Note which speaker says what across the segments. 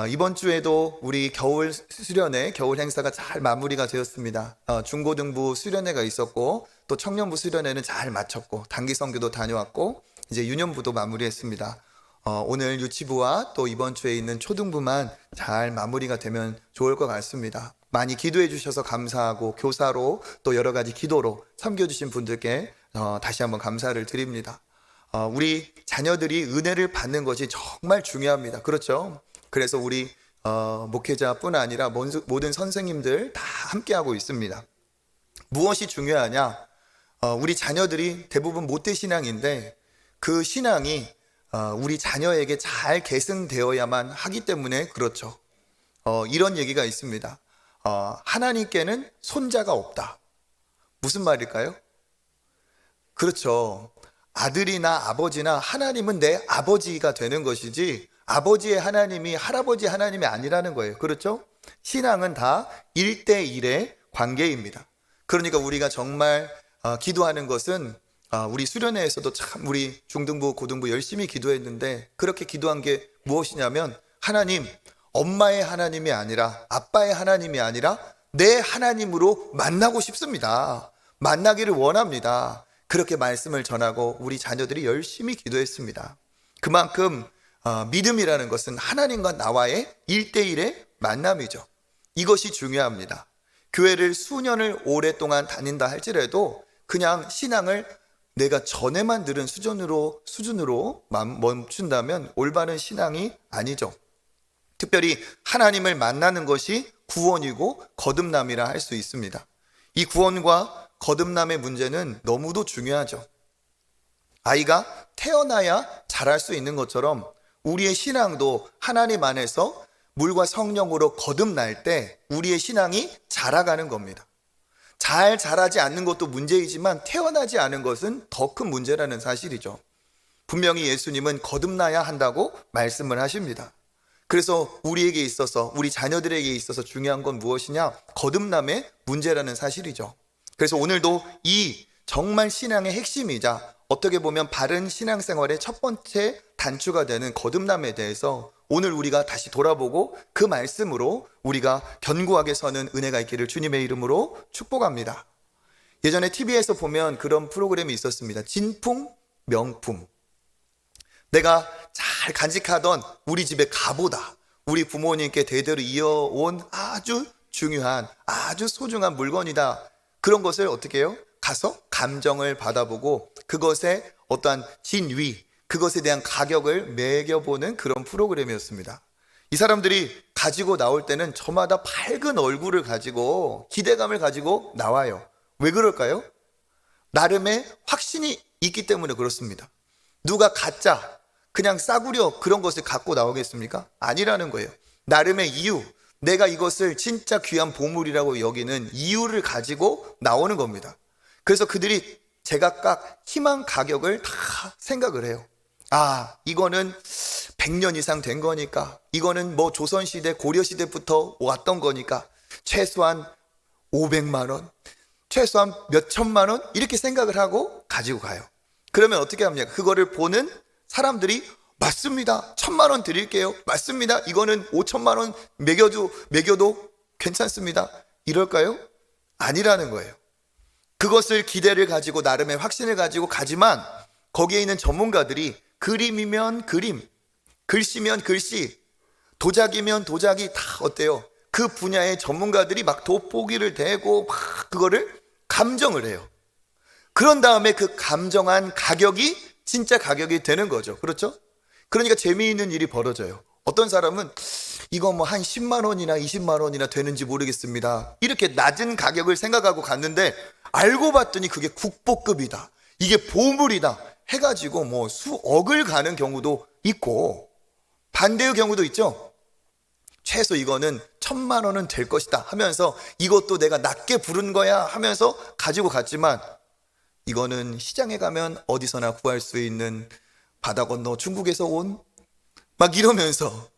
Speaker 1: 이번 주에도 우리 겨울 수련회, 겨울 행사가 잘 마무리가 되었습니다. 중고등부 수련회가 있었고, 또 청년부 수련회는 잘 마쳤고, 단기 선교도 다녀왔고, 이제 유년부도 마무리했습니다. 오늘 유치부와 또 이번 주에 있는 초등부만 잘 마무리가 되면 좋을 것 같습니다. 많이 기도해 주셔서 감사하고, 교사로 또 여러 가지 기도로 섬겨주신 분들께 다시 한번 감사를 드립니다. 우리 자녀들이 은혜를 받는 것이 정말 중요합니다. 그렇죠? 그래서 우리 목회자뿐 아니라 모든 선생님들 다 함께하고 있습니다. 무엇이 중요하냐? 우리 자녀들이 대부분 모태신앙인데 그 신앙이 우리 자녀에게 잘 계승되어야만 하기 때문에 그렇죠. 이런 얘기가 있습니다. 하나님께는 손자가 없다. 무슨 말일까요? 그렇죠. 아들이나 아버지나 하나님은 내 아버지가 되는 것이지 아버지의 하나님이 할아버지 하나님이 아니라는 거예요. 그렇죠? 신앙은 다 1대1의 관계입니다. 그러니까 우리가 정말 기도하는 것은 우리 수련회에서도 참 우리 중등부 고등부 열심히 기도했는데 그렇게 기도한 게 무엇이냐면 하나님, 엄마의 하나님이 아니라 아빠의 하나님이 아니라 내 하나님으로 만나고 싶습니다. 만나기를 원합니다. 그렇게 말씀을 전하고 우리 자녀들이 열심히 기도했습니다. 그만큼 믿음이라는 것은 하나님과 나와의 1대1의 만남이죠. 이것이 중요합니다. 교회를 수년을 오랫동안 다닌다 할지라도 그냥 신앙을 내가 전에만 들은 수준으로 멈춘다면 올바른 신앙이 아니죠. 특별히 하나님을 만나는 것이 구원이고 거듭남이라 할 수 있습니다. 이 구원과 거듭남의 문제는 너무도 중요하죠. 아이가 태어나야 자랄 수 있는 것처럼 우리의 신앙도 하나님 안에서 물과 성령으로 거듭날 때 우리의 신앙이 자라가는 겁니다. 잘 자라지 않는 것도 문제이지만 태어나지 않은 것은 더 큰 문제라는 사실이죠. 분명히 예수님은 거듭나야 한다고 말씀을 하십니다. 그래서 우리에게 있어서 우리 자녀들에게 있어서 중요한 건 무엇이냐? 거듭남의 문제라는 사실이죠. 그래서 오늘도 이 정말 신앙의 핵심이자 어떻게 보면 바른 신앙생활의 첫 번째 단추가 되는 거듭남에 대해서 오늘 우리가 다시 돌아보고 그 말씀으로 우리가 견고하게 서는 은혜가 있기를 주님의 이름으로 축복합니다. 예전에 TV에서 보면 그런 프로그램이 있었습니다. 진품, 명품. 내가 잘 간직하던 우리 집의 가보다 우리 부모님께 대대로 이어온 아주 중요한 아주 소중한 물건이다. 그런 것을 어떻게 해요? 가서 감정을 받아보고 그것의 어떠한 진위, 그것에 대한 가격을 매겨보는 그런 프로그램이었습니다. 이 사람들이 가지고 나올 때는 저마다 밝은 얼굴을 가지고 기대감을 가지고 나와요. 왜 그럴까요? 나름의 확신이 있기 때문에 그렇습니다. 누가 가짜, 그냥 싸구려 그런 것을 갖고 나오겠습니까? 아니라는 거예요. 나름의 이유, 내가 이것을 진짜 귀한 보물이라고 여기는 이유를 가지고 나오는 겁니다. 그래서 그들이 제각각 희망 가격을 다 생각을 해요. 이거는 100년 이상 된 거니까, 이거는 뭐 조선시대, 고려시대부터 왔던 거니까 최소한 500만 원, 최소한 몇 천만 원 이렇게 생각을 하고 가지고 가요. 그러면 어떻게 합니까? 그거를 보는 사람들이 맞습니다. 1000만 원 드릴게요. 맞습니다. 이거는 5천만 원 매겨도 괜찮습니다. 이럴까요? 아니라는 거예요. 그것을 기대를 가지고 나름의 확신을 가지고 가지만 거기에 있는 전문가들이 그림이면 그림, 글씨면 글씨, 도자기면 도자기 다 어때요? 그 분야의 전문가들이 막 돋보기를 대고 막 그거를 감정을 해요. 그런 다음에 그 감정한 가격이 진짜 가격이 되는 거죠. 그렇죠? 그러니까 재미있는 일이 벌어져요. 어떤 사람은 이거 뭐 한 10만 원이나 20만 원이나 되는지 모르겠습니다. 이렇게 낮은 가격을 생각하고 갔는데 알고 봤더니 그게 국보급이다. 이게 보물이다. 해가지고 뭐 수억을 가는 경우도 있고 반대의 경우도 있죠. 최소 이거는 1000만 원은 될 것이다 하면서 이것도 내가 낮게 부른 거야 하면서 가지고 갔지만 이거는 시장에 가면 어디서나 구할 수 있는 바다 건너 중국에서 온 막 이러면서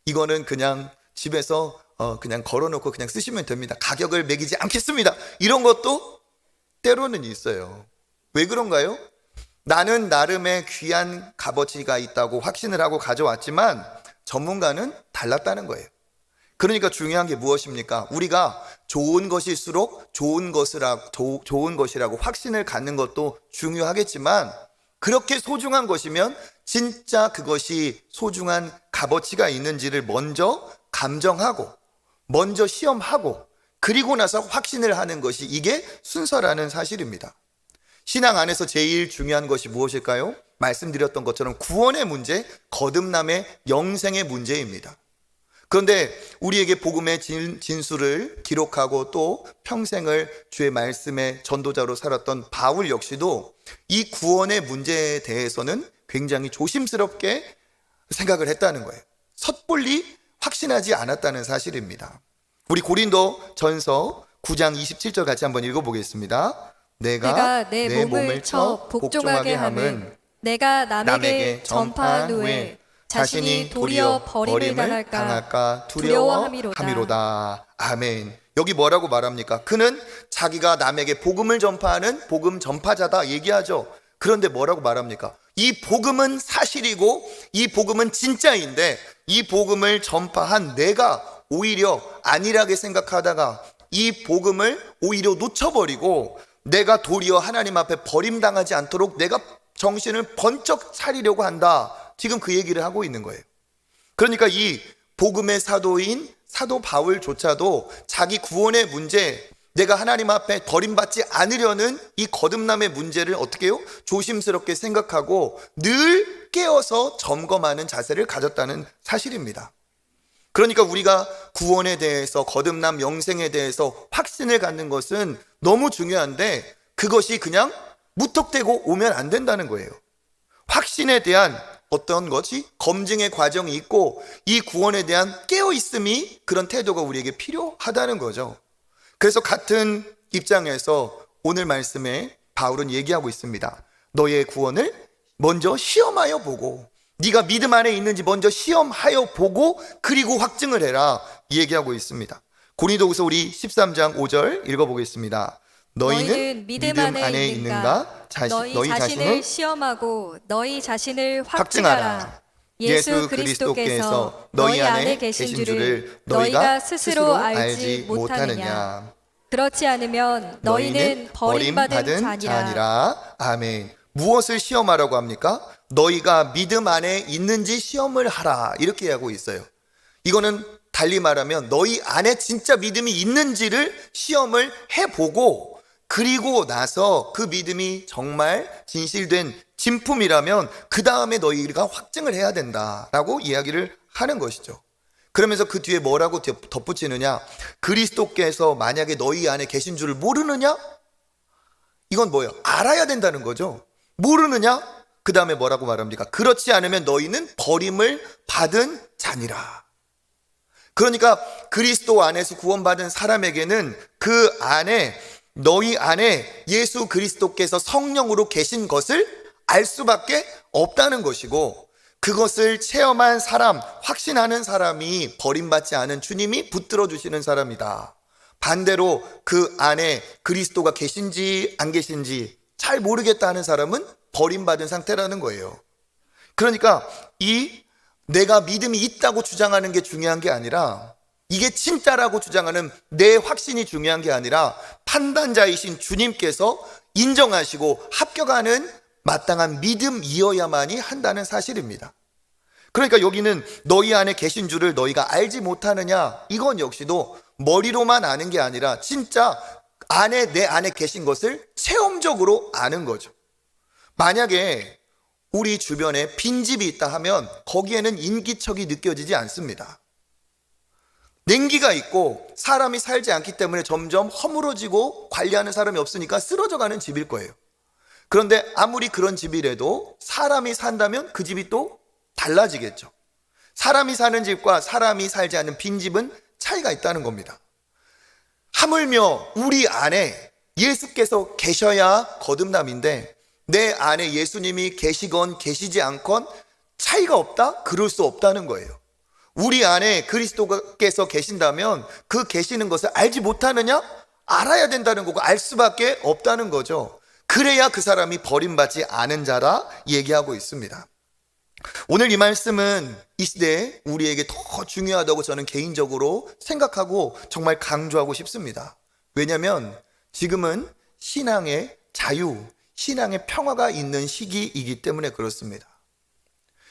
Speaker 1: 이거는 그냥 집에서 그냥 걸어놓고 그냥 쓰시면 됩니다. 가격을 매기지 않겠습니다. 이런 것도 때로는 있어요. 왜 그런가요? 나는 나름의 귀한 값어치가 있다고 확신을 하고 가져왔지만 전문가는 달랐다는 거예요. 그러니까 중요한 게 무엇입니까? 우리가 좋은 것일수록 좋은 것이라고 확신을 갖는 것도 중요하겠지만, 그렇게 소중한 것이면 진짜 그것이 소중한 값어치가 있는지를 먼저 감정하고, 먼저 시험하고, 그리고 나서 확신을 하는 것이, 이게 순서라는 사실입니다. 신앙 안에서 제일 중요한 것이 무엇일까요? 말씀드렸던 것처럼 구원의 문제, 거듭남의 영생의 문제입니다. 그런데 우리에게 복음의 진수를 기록하고 또 평생을 주의 말씀의 전도자로 살았던 바울 역시도 이 구원의 문제에 대해서는 굉장히 조심스럽게 생각을 했다는 거예요. 섣불리 확신하지 않았다는 사실입니다. 우리 고린도 전서 9장 27절 같이 한번 읽어보겠습니다. 내가 내 몸을 쳐 복종하게 함은 내가 남에게 전파한 후에 자신이 도리어 버림을 당할까 두려워함이로다. 아멘. 여기 뭐라고 말합니까? 그는 자기가 남에게 복음을 전파하는 복음 전파자다 얘기하죠. 그런데 뭐라고 말합니까? 이 복음은 사실이고 이 복음은 진짜인데, 이 복음을 전파한 내가 오히려 안일하게 생각하다가 이 복음을 오히려 놓쳐버리고, 내가 도리어 하나님 앞에 버림당하지 않도록 내가 정신을 번쩍 차리려고 한다. 지금 그 얘기를 하고 있는 거예요. 그러니까 이 복음의 사도인 사도 바울조차도 자기 구원의 문제, 내가 하나님 앞에 버림받지 않으려는 이 거듭남의 문제를 어떻게 해요? 조심스럽게 생각하고 늘 깨어서 점검하는 자세를 가졌다는 사실입니다. 그러니까 우리가 구원에 대해서, 거듭남 영생에 대해서 확신을 갖는 것은 너무 중요한데, 그것이 그냥 무턱대고 오면 안 된다는 거예요. 확신에 대한 어떤 것이 검증의 과정이 있고, 이 구원에 대한 깨어있음이, 그런 태도가 우리에게 필요하다는 거죠. 그래서 같은 입장에서 오늘 말씀에 바울은 얘기하고 있습니다. 너의 구원을 먼저 시험하여 보고, 네가 믿음 안에 있는지 먼저 시험하여 보고 그리고 확증을 해라 얘기하고 있습니다. 고린도후서 우리 13장 5절 읽어보겠습니다. 너희는 믿음 안에 있는가? 너희 자신을 시험하고 너희 자신을 확증하라. 예수 그리스도께서 너희 안에 계신 줄을 너희가 스스로 알지 못하느냐. 그렇지 않으면 너희는 버림받은 자니라. 아멘. 무엇을 시험하라고 합니까? 너희가 믿음 안에 있는지 시험을 하라, 이렇게 하고 있어요. 이거는 달리 말하면 너희 안에 진짜 믿음이 있는지를 시험을 해보고, 그리고 나서 그 믿음이 정말 진실된 진품이라면 그 다음에 너희가 확증을 해야 된다라고 이야기를 하는 것이죠. 그러면서 그 뒤에 뭐라고 덧붙이느냐? 그리스도께서 만약에 너희 안에 계신 줄을 모르느냐? 이건 뭐예요? 알아야 된다는 거죠. 모르느냐? 그 다음에 뭐라고 말합니까? 그렇지 않으면 너희는 버림을 받은 자니라. 그러니까 그리스도 안에서 구원받은 사람에게는 그 안에, 너희 안에 예수 그리스도께서 성령으로 계신 것을 알 수밖에 없다는 것이고, 그것을 체험한 사람, 확신하는 사람이 버림받지 않은 주님이 붙들어 주시는 사람이다. 반대로 그 안에 그리스도가 계신지 안 계신지 잘 모르겠다 하는 사람은 버림받은 상태라는 거예요. 그러니까 이 내가 믿음이 있다고 주장하는 게 중요한 게 아니라, 이게 진짜라고 주장하는 내 확신이 중요한 게 아니라, 판단자이신 주님께서 인정하시고 합격하는 마땅한 믿음이어야만이 한다는 사실입니다. 그러니까 여기는 너희 안에 계신 줄을 너희가 알지 못하느냐, 이건 역시도 머리로만 아는 게 아니라 진짜 내 안에 계신 것을 체험적으로 아는 거죠. 만약에 우리 주변에 빈집이 있다 하면 거기에는 인기척이 느껴지지 않습니다. 냉기가 있고 사람이 살지 않기 때문에 점점 허물어지고 관리하는 사람이 없으니까 쓰러져가는 집일 거예요. 그런데 아무리 그런 집이라도 사람이 산다면 그 집이 또 달라지겠죠. 사람이 사는 집과 사람이 살지 않는 빈집은 차이가 있다는 겁니다. 하물며 우리 안에 예수께서 계셔야 거듭남인데, 내 안에 예수님이 계시건 계시지 않건 차이가 없다? 그럴 수 없다는 거예요. 우리 안에 그리스도께서 계신다면 그 계시는 것을 알지 못하느냐? 알아야 된다는 거고, 알 수밖에 없다는 거죠. 그래야 그 사람이 버림받지 않은 자라 얘기하고 있습니다. 오늘 이 말씀은 이 시대에 우리에게 더 중요하다고 저는 개인적으로 생각하고 정말 강조하고 싶습니다. 왜냐하면 지금은 신앙의 자유, 신앙의 평화가 있는 시기이기 때문에 그렇습니다.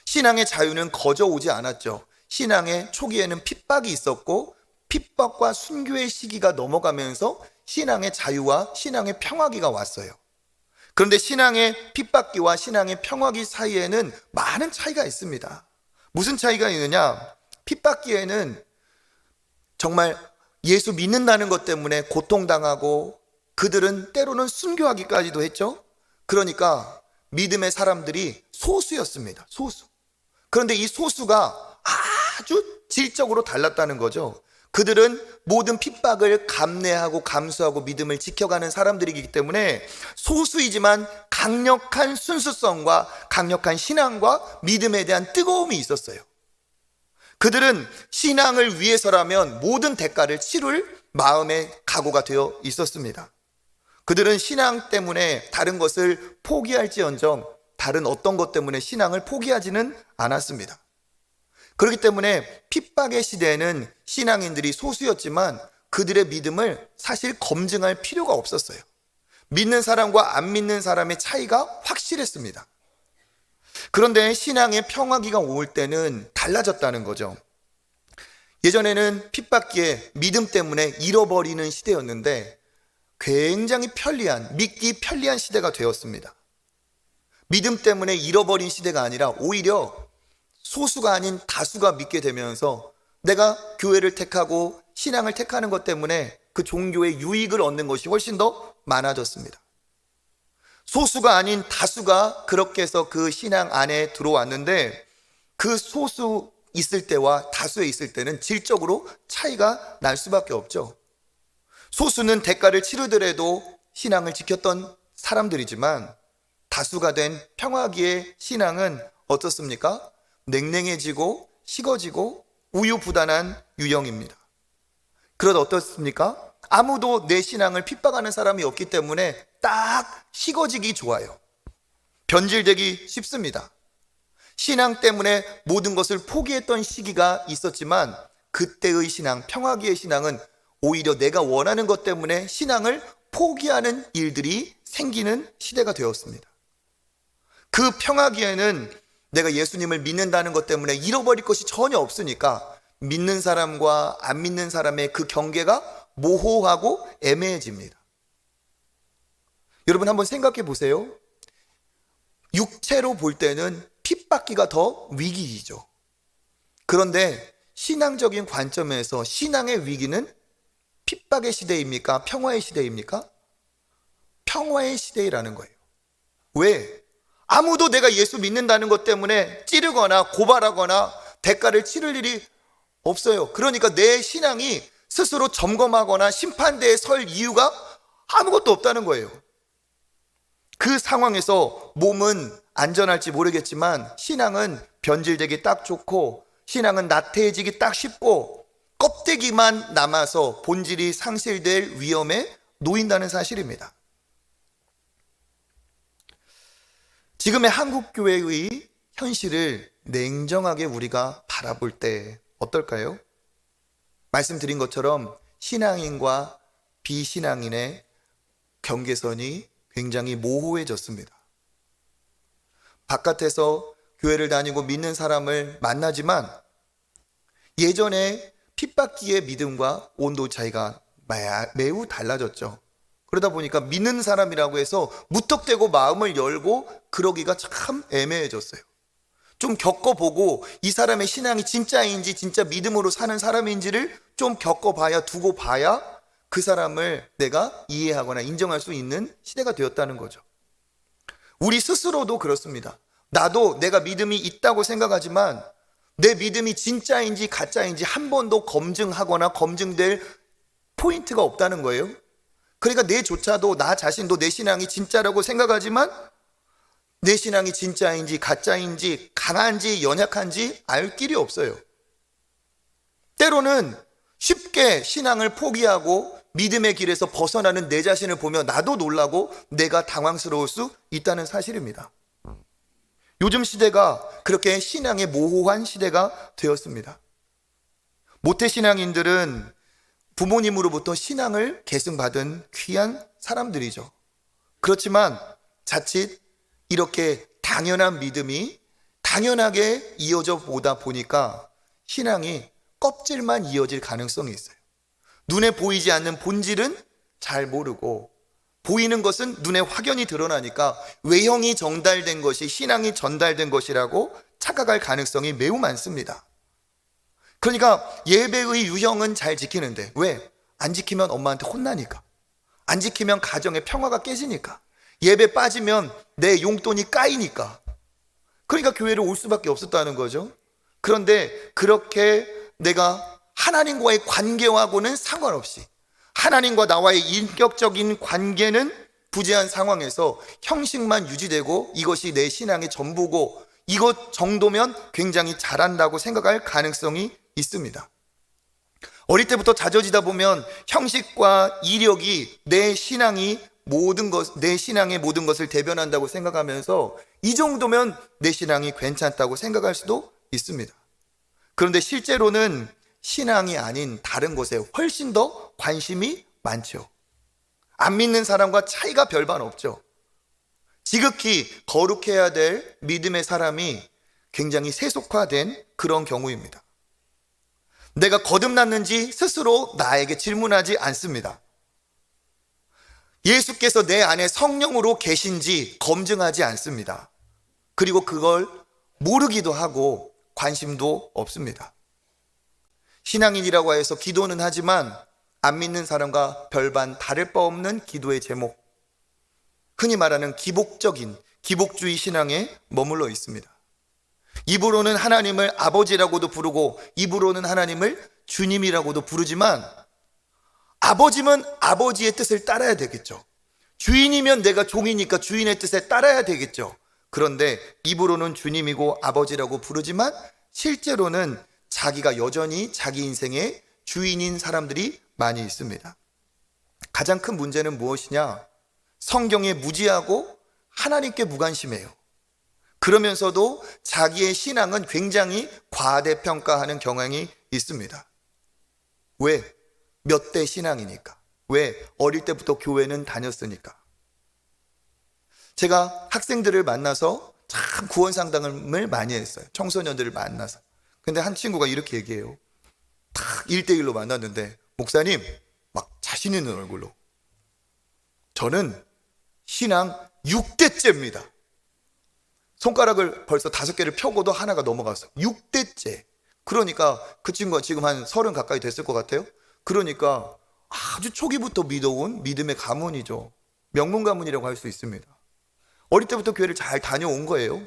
Speaker 1: 신앙의 자유는 거저 오지 않았죠. 신앙의 초기에는 핍박이 있었고 핍박과 순교의 시기가 넘어가면서 신앙의 자유와 신앙의 평화기가 왔어요. 그런데 신앙의 핍박기와 신앙의 평화기 사이에는 많은 차이가 있습니다. 무슨 차이가 있느냐? 핍박기에는 정말 예수 믿는다는 것 때문에 고통당하고 그들은 때로는 순교하기까지도 했죠. 그러니까 믿음의 사람들이 소수였습니다. 소수. 그런데 이 소수가 아주 질적으로 달랐다는 거죠. 그들은 모든 핍박을 감내하고 감수하고 믿음을 지켜가는 사람들이기 때문에 소수이지만 강력한 순수성과 강력한 신앙과 믿음에 대한 뜨거움이 있었어요. 그들은 신앙을 위해서라면 모든 대가를 치를 마음의 각오가 되어 있었습니다. 그들은 신앙 때문에 다른 것을 포기할지언정 다른 어떤 것 때문에 신앙을 포기하지는 않았습니다. 그렇기 때문에 핍박의 시대에는 신앙인들이 소수였지만 그들의 믿음을 사실 검증할 필요가 없었어요. 믿는 사람과 안 믿는 사람의 차이가 확실했습니다. 그런데 신앙의 평화기가 올 때는 달라졌다는 거죠. 예전에는 핍박기에 믿음 때문에 잃어버리는 시대였는데 굉장히 믿기 편리한 시대가 되었습니다. 믿음 때문에 잃어버린 시대가 아니라 오히려 소수가 아닌 다수가 믿게 되면서 내가 교회를 택하고 신앙을 택하는 것 때문에 그 종교의 유익을 얻는 것이 훨씬 더 많아졌습니다. 소수가 아닌 다수가 그렇게 해서 그 신앙 안에 들어왔는데 그 소수 있을 때와 다수에 있을 때는 질적으로 차이가 날 수밖에 없죠. 소수는 대가를 치르더라도 신앙을 지켰던 사람들이지만 다수가 된 평화기의 신앙은 어떻습니까? 냉랭해지고 식어지고 우유부단한 유형입니다. 그러다 어떻습니까? 아무도 내 신앙을 핍박하는 사람이 없기 때문에 딱 식어지기 좋아요. 변질되기 쉽습니다. 신앙 때문에 모든 것을 포기했던 시기가 있었지만 그때의 신앙, 평화기의 신앙은 오히려 내가 원하는 것 때문에 신앙을 포기하는 일들이 생기는 시대가 되었습니다. 그 평화기에는 내가 예수님을 믿는다는 것 때문에 잃어버릴 것이 전혀 없으니까 믿는 사람과 안 믿는 사람의 그 경계가 모호하고 애매해집니다. 여러분 한번 생각해 보세요. 육체로 볼 때는 핍박기가 더 위기이죠. 그런데 신앙적인 관점에서 신앙의 위기는 핍박의 시대입니까? 평화의 시대입니까? 평화의 시대라는 거예요. 왜? 아무도 내가 예수 믿는다는 것 때문에 찌르거나 고발하거나 대가를 치를 일이 없어요. 그러니까 내 신앙이 스스로 점검하거나 심판대에 설 이유가 아무것도 없다는 거예요. 그 상황에서 몸은 안전할지 모르겠지만 신앙은 변질되기 딱 좋고 신앙은 나태해지기 딱 쉽고 껍데기만 남아서 본질이 상실될 위험에 놓인다는 사실입니다. 지금의 한국교회의 현실을 냉정하게 우리가 바라볼 때 어떨까요? 말씀드린 것처럼 신앙인과 비신앙인의 경계선이 굉장히 모호해졌습니다. 바깥에서 교회를 다니고 믿는 사람을 만나지만 예전에 핍박기의 믿음과 온도 차이가 매우 달라졌죠. 그러다 보니까 믿는 사람이라고 해서 무턱대고 마음을 열고 그러기가 참 애매해졌어요. 좀 겪어보고 이 사람의 신앙이 진짜인지 진짜 믿음으로 사는 사람인지를 좀 겪어봐야 두고 봐야 그 사람을 내가 이해하거나 인정할 수 있는 시대가 되었다는 거죠. 우리 스스로도 그렇습니다. 나도 내가 믿음이 있다고 생각하지만 내 믿음이 진짜인지 가짜인지 한 번도 검증하거나 검증될 포인트가 없다는 거예요. 그러니까 내조차도 나 자신도 내 신앙이 진짜라고 생각하지만 내 신앙이 진짜인지 가짜인지 강한지 연약한지 알 길이 없어요. 때로는 쉽게 신앙을 포기하고 믿음의 길에서 벗어나는 내 자신을 보며 나도 놀라고 내가 당황스러울 수 있다는 사실입니다. 요즘 시대가 그렇게 신앙의 모호한 시대가 되었습니다. 모태신앙인들은 부모님으로부터 신앙을 계승받은 귀한 사람들이죠. 그렇지만 자칫 이렇게 당연한 믿음이 당연하게 이어져 보다 보니까 신앙이 껍질만 이어질 가능성이 있어요. 눈에 보이지 않는 본질은 잘 모르고 보이는 것은 눈에 확연히 드러나니까 외형이 전달된 것이 신앙이 전달된 것이라고 착각할 가능성이 매우 많습니다. 그러니까 예배의 유형은 잘 지키는데 왜? 안 지키면 엄마한테 혼나니까, 안 지키면 가정의 평화가 깨지니까, 예배 빠지면 내 용돈이 까이니까, 그러니까 교회를 올 수밖에 없었다는 거죠. 그런데 그렇게 내가 하나님과의 관계하고는 상관없이 하나님과 나와의 인격적인 관계는 부재한 상황에서 형식만 유지되고 이것이 내 신앙의 전부고 이것 정도면 굉장히 잘한다고 생각할 가능성이 있습니다. 어릴 때부터 다져지다 보면 형식과 이력이 내 신앙의 모든 것을 대변한다고 생각하면서 이 정도면 내 신앙이 괜찮다고 생각할 수도 있습니다. 그런데 실제로는 신앙이 아닌 다른 것에 훨씬 더 관심이 많죠. 안 믿는 사람과 차이가 별반 없죠. 지극히 거룩해야 될 믿음의 사람이 굉장히 세속화된 그런 경우입니다. 내가 거듭났는지 스스로 나에게 질문하지 않습니다. 예수께서 내 안에 성령으로 계신지 검증하지 않습니다. 그리고 그걸 모르기도 하고 관심도 없습니다. 신앙인이라고 해서 기도는 하지만 안 믿는 사람과 별반 다를 바 없는 기도의 제목, 흔히 말하는 기복주의 신앙에 머물러 있습니다. 입으로는 하나님을 아버지라고도 부르고 입으로는 하나님을 주님이라고도 부르지만 아버지면 아버지의 뜻을 따라야 되겠죠. 주인이면 내가 종이니까 주인의 뜻에 따라야 되겠죠. 그런데 입으로는 주님이고 아버지라고 부르지만 실제로는 자기가 여전히 자기 인생의 주인인 사람들이 많이 있습니다. 가장 큰 문제는 무엇이냐? 성경에 무지하고 하나님께 무관심해요. 그러면서도 자기의 신앙은 굉장히 과대평가하는 경향이 있습니다. 왜? 몇 대 신앙이니까. 왜? 어릴 때부터 교회는 다녔으니까. 제가 학생들을 만나서 참 구원 상담을 많이 했어요. 청소년들을 만나서. 근데 한 친구가 이렇게 얘기해요. 딱 1대1로 만났는데 목사님, 막 자신 있는 얼굴로, 저는 신앙 6대째입니다. 손가락을 벌써 5개를 펴고도 하나가 넘어갔어. 6대째. 그러니까 그 친구가 지금 한 30 가까이 됐을 것 같아요. 그러니까 아주 초기부터 믿어온 믿음의 가문이죠. 명문 가문이라고 할 수 있습니다. 어릴 때부터 교회를 잘 다녀온 거예요.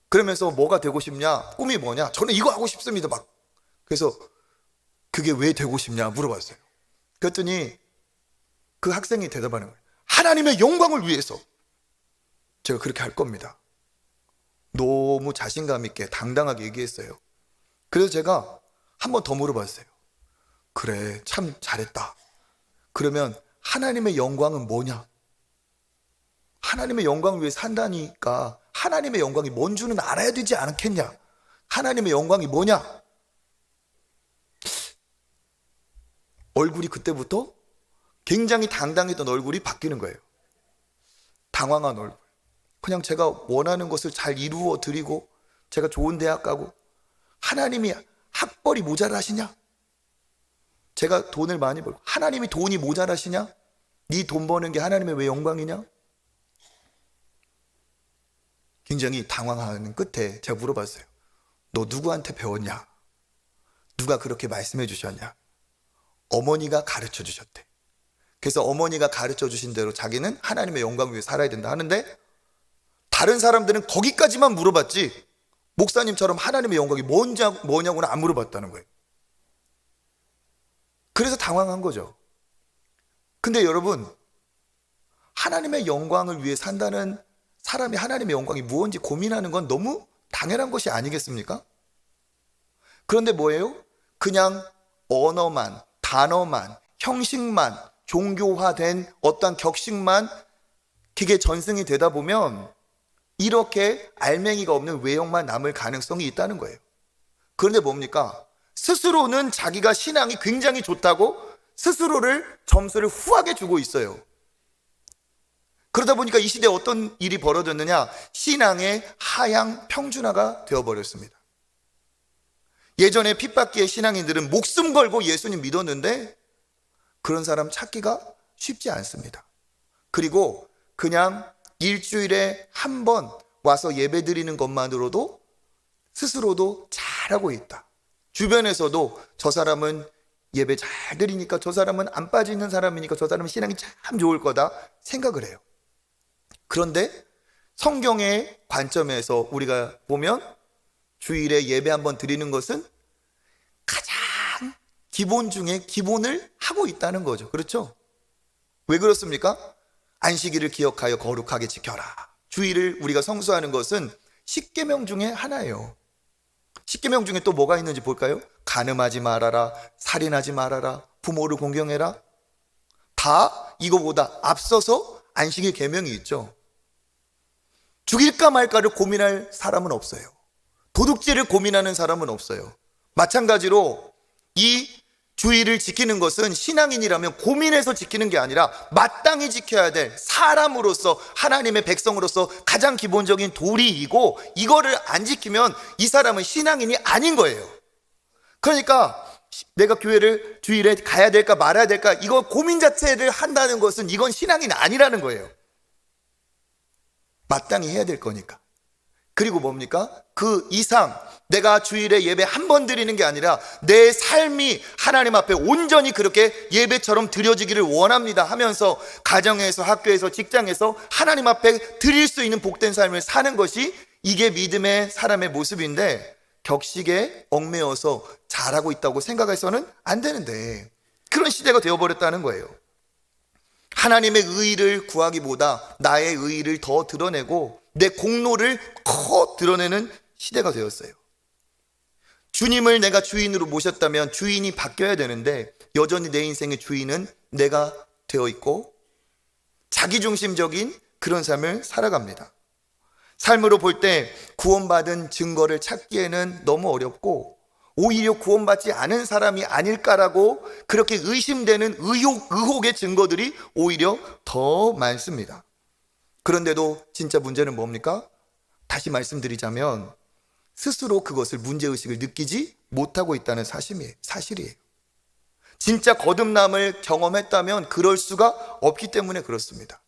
Speaker 1: 그러면서 뭐가 되고 싶냐? 꿈이 뭐냐? 저는 이거 하고 싶습니다. 막. 그래서 그게 왜 되고 싶냐 물어봤어요. 그랬더니 그 학생이 대답하는 거예요. 하나님의 영광을 위해서 제가 그렇게 할 겁니다. 너무 자신감 있게 당당하게 얘기했어요. 그래서 제가 한 번 더 물어봤어요. 그래, 참 잘했다. 그러면 하나님의 영광은 뭐냐? 하나님의 영광을 위해 산다니까 하나님의 영광이 뭔 줄은 알아야 되지 않겠냐? 하나님의 영광이 뭐냐? 얼굴이 그때부터 굉장히 당당했던 얼굴이 바뀌는 거예요. 당황한 얼굴. 그냥 제가 원하는 것을 잘 이루어 드리고 제가 좋은 대학 가고 하나님이 학벌이 모자라시냐? 제가 돈을 많이 벌고 하나님이 돈이 모자라시냐? 네 돈 버는 게 하나님의 왜 영광이냐? 굉장히 당황하는 끝에 제가 물어봤어요. 너 누구한테 배웠냐? 누가 그렇게 말씀해 주셨냐? 어머니가 가르쳐 주셨대. 그래서 어머니가 가르쳐 주신 대로 자기는 하나님의 영광 위해 살아야 된다 하는데 다른 사람들은 거기까지만 물어봤지 목사님처럼 하나님의 영광이 뭐냐고는 안 물어봤다는 거예요. 그래서 당황한 거죠. 근데 여러분, 하나님의 영광을 위해 산다는 사람이 하나님의 영광이 무엇인지 고민하는 건 너무 당연한 것이 아니겠습니까? 그런데 뭐예요? 그냥 언어만, 단어만, 형식만, 종교화된 어떤 격식만 그게 전승이 되다 보면 이렇게 알맹이가 없는 외형만 남을 가능성이 있다는 거예요. 그런데 뭡니까? 스스로는 자기가 신앙이 굉장히 좋다고 스스로를 점수를 후하게 주고 있어요. 그러다 보니까 이 시대에 어떤 일이 벌어졌느냐? 신앙의 하향 평준화가 되어버렸습니다. 예전에 핍박기의 신앙인들은 목숨 걸고 예수님 믿었는데 그런 사람 찾기가 쉽지 않습니다. 그리고 그냥 일주일에 한 번 와서 예배 드리는 것만으로도 스스로도 잘하고 있다. 주변에서도 저 사람은 예배 잘 드리니까, 저 사람은 안 빠지는 사람이니까, 저 사람은 신앙이 참 좋을 거다 생각을 해요. 그런데 성경의 관점에서 우리가 보면 주일에 예배 한번 드리는 것은 가장 기본 중에 기본을 하고 있다는 거죠. 그렇죠? 왜 그렇습니까? 안식일을 기억하여 거룩하게 지켜라. 주일을 우리가 성수하는 것은 십계명 중에 하나예요. 십계명 중에 또 뭐가 있는지 볼까요? 간음하지 말아라, 살인하지 말아라, 부모를 공경해라. 다 이거보다 앞서서 안식일 계명이 있죠. 죽일까 말까를 고민할 사람은 없어요. 도둑질을 고민하는 사람은 없어요. 마찬가지로 이 주의를 지키는 것은 신앙인이라면 고민해서 지키는 게 아니라 마땅히 지켜야 될 사람으로서, 하나님의 백성으로서 가장 기본적인 도리이고, 이거를 안 지키면 이 사람은 신앙인이 아닌 거예요. 그러니까 내가 교회를 주일에 가야 될까 말아야 될까 이거 고민 자체를 한다는 것은 이건 신앙인 아니라는 거예요. 마땅히 해야 될 거니까. 그리고 뭡니까? 그 이상 내가 주일에 예배 한 번 드리는 게 아니라 내 삶이 하나님 앞에 온전히 그렇게 예배처럼 드려지기를 원합니다 하면서 가정에서, 학교에서, 직장에서 하나님 앞에 드릴 수 있는 복된 삶을 사는 것이, 이게 믿음의 사람의 모습인데, 격식에 얽매여서 잘하고 있다고 생각해서는 안 되는데 그런 시대가 되어버렸다는 거예요. 하나님의 의의를 구하기보다 나의 의의를 더 드러내고 내 공로를 더 드러내는 시대가 되었어요. 주님을 내가 주인으로 모셨다면 주인이 바뀌어야 되는데 여전히 내 인생의 주인은 내가 되어 있고 자기중심적인 그런 삶을 살아갑니다. 삶으로 볼 때 구원받은 증거를 찾기에는 너무 어렵고, 오히려 구원받지 않은 사람이 아닐까라고 그렇게 의심되는 의혹의 증거들이 오히려 더 많습니다. 그런데도 진짜 문제는 뭡니까? 다시 말씀드리자면 스스로 그것을 문제의식을 느끼지 못하고 있다는 사실이에요. 진짜 거듭남을 경험했다면 그럴 수가 없기 때문에 그렇습니다.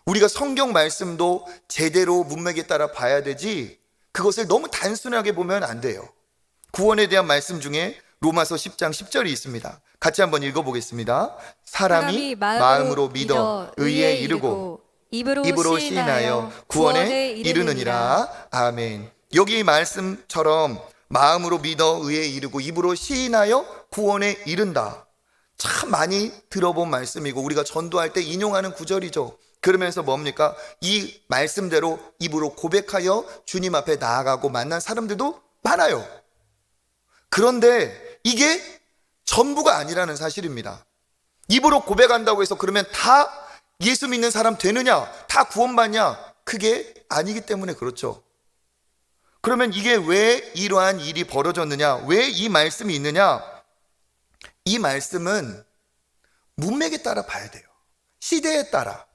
Speaker 1: 우리가 성경 말씀도 제대로 문맥에 따라 봐야 되지 그것을 너무 단순하게 보면 안 돼요. 구원에 대한 말씀 중에 로마서 10장 10절이 있습니다. 같이 한번 읽어보겠습니다. 사람이 마음으로 믿어 의에 이르고 입으로 시인하여 구원에 이르느니라. 아멘. 여기 말씀처럼 마음으로 믿어 의에 이르고 입으로 시인하여 구원에 이른다. 참 많이 들어본 말씀이고 우리가 전도할 때 인용하는 구절이죠. 그러면서 뭡니까? 이 말씀대로 입으로 고백하여 주님 앞에 나아가고 만난 사람들도 많아요. 그런데 이게 전부가 아니라는 사실입니다. 입으로 고백한다고 해서 그러면 다 예수 믿는 사람 되느냐? 다 구원받냐? 그게 아니기 때문에 그렇죠. 그러면 이게 왜 이러한 일이 벌어졌느냐? 왜 이 말씀이 있느냐? 이 말씀은 문맥에 따라 봐야 돼요. 시대에 따라.